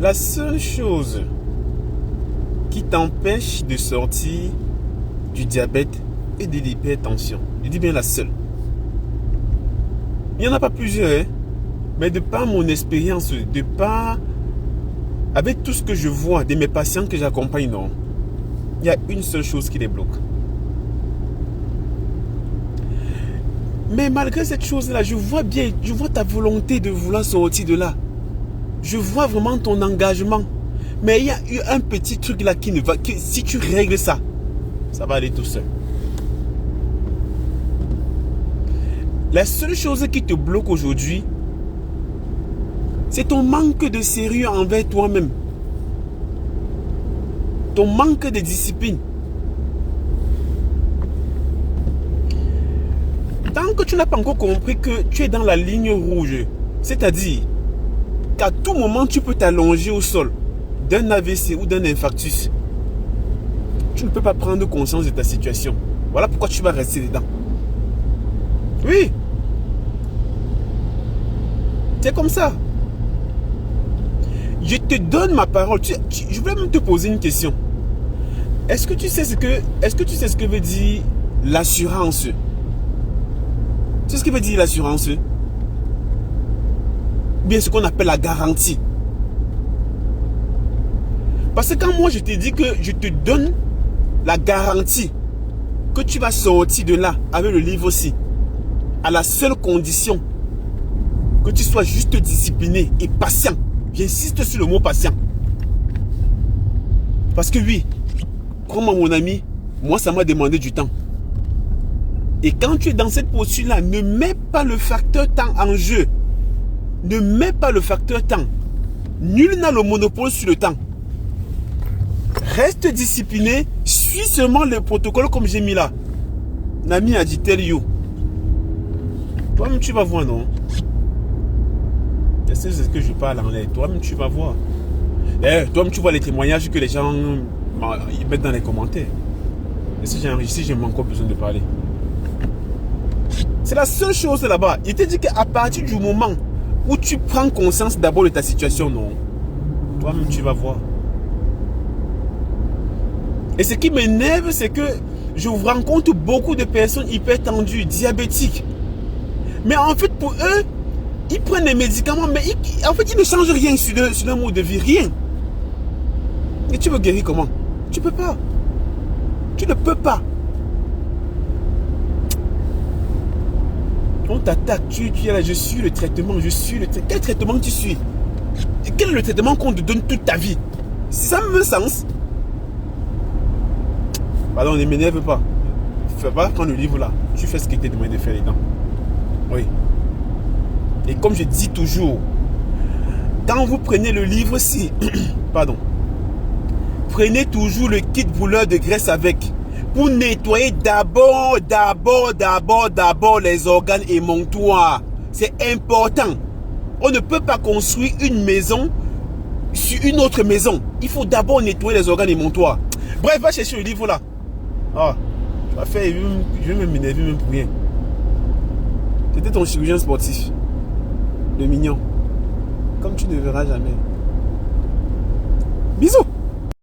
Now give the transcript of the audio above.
La seule chose qui t'empêche de sortir du diabète et de l'hypertension, je dis bien la seule. Il n'y en a pas plusieurs, hein? Mais de par mon expérience, de par avec tout ce que je vois de mes patients que j'accompagne, non, il y a une seule chose qui les bloque. Mais malgré cette chose-là, je vois bien, je vois ta volonté de vouloir sortir de là. Je vois vraiment ton engagement. Mais il y a eu un petit truc là qui ne va... si tu règles ça, ça va aller tout seul. La seule chose qui te bloque aujourd'hui, c'est ton manque de sérieux envers toi-même. Ton manque de discipline. Tant que tu n'as pas encore compris que tu es dans la ligne rouge, c'est-à-dire qu'à tout moment tu peux t'allonger au sol d'un AVC ou d'un infarctus, tu ne peux pas prendre conscience de ta situation. Voilà pourquoi tu vas rester dedans. Oui. C'est comme ça. Je te donne ma parole. Je voulais même te poser une question. Est-ce que tu sais ce que veut dire l'assurance? Tu sais ce que veut dire l'assurance? Bien ce qu'on appelle la garantie. Parce que quand moi je te dis que je te donne la garantie que tu vas sortir de là avec le livre aussi, à la seule condition que tu sois juste discipliné et patient. J'insiste sur le mot patient. Parce que oui, crois-moi mon ami, moi ça m'a demandé du temps. Et quand tu es dans cette posture-là, ne mets pas le facteur temps en jeu. Ne mets pas le facteur temps. Nul n'a le monopole sur le temps. Reste discipliné, suis seulement le protocole comme j'ai mis là. Nami a dit tell you. Toi-même tu vas voir, non? C'est ce que je parle en l'air. Toi-même tu vas voir. Toi-même tu vois les témoignages que les gens ils mettent dans les commentaires. Et si j'ai enregistré, j'ai encore besoin de parler. C'est la seule chose là-bas. Il te dit qu'à partir du moment où tu prends conscience d'abord de ta situation, non, toi-même tu vas voir. Et ce qui m'énerve, c'est que je rencontre beaucoup de personnes hyper tendues, diabétiques. Mais en fait, pour eux, ils prennent des médicaments, mais en fait, ils ne changent rien sur leur mode de vie, rien. Et tu veux guérir comment? Tu ne peux pas. Tu ne peux pas. On t'attaque, tu es là, je suis le traitement, je suis le traitement. Quel traitement tu suis? Et quel est le traitement qu'on te donne toute ta vie? Ça me fait sens. Pardon, ne m'énerve pas. Fais pas prendre le livre là. Tu fais ce qu'il t'est demandé de faire dedans. Oui. Et comme je dis toujours, quand vous prenez le livre ci, pardon, prenez toujours le kit brûleur de graisse avec. Pour nettoyer d'abord les organes émonctoires. C'est important. On ne peut pas construire une maison sur une autre maison. Il faut d'abord nettoyer les organes émonctoires. Bref, va chercher le livre là. Ah, tu vas faire, je vais m'énerver même pour rien. C'était ton chirurgien sportif. Le mignon. Comme tu ne verras jamais. Bisous.